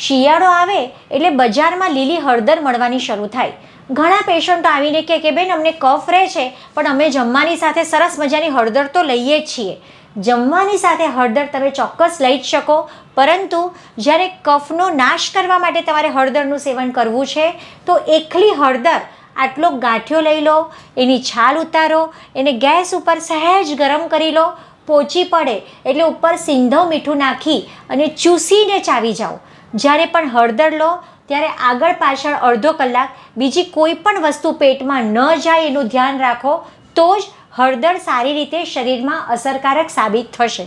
શિયાળો આવે એટલે બજારમાં લીલી હળદર મળવાની શરૂ થાય. ઘણા પેશન્ટો આવીને કહે કે બેન અમને કફ રહે છે પણ અમે જમવાની સાથે સરસ મજાની હળદર તો લઈએ જ છીએ. જમવાની સાથે હળદર તમે ચોક્કસ લઈ જ શકો, પરંતુ જ્યારે કફનો નાશ કરવા માટે તમારે હળદરનું સેવન કરવું છે તો એકલી હળદર આટલો ગાંઠિયો લઈ લો, એની છાલ ઉતારો, એને ગેસ ઉપર સહેજ ગરમ કરી લો, પોચી પડે એટલે ઉપર સિંધવ મીઠું નાખી અને ચૂસીને ચાવી જાઓ. જ્યારે પણ હળદર લો ત્યારે આગળ પાછળ અડધો કલાક બીજી કોઈ પણ વસ્તુ પેટમાં ન જાય એનું ધ્યાન રાખો, તો જ હળદર સારી રીતે શરીરમાં અસરકારક સાબિત થશે.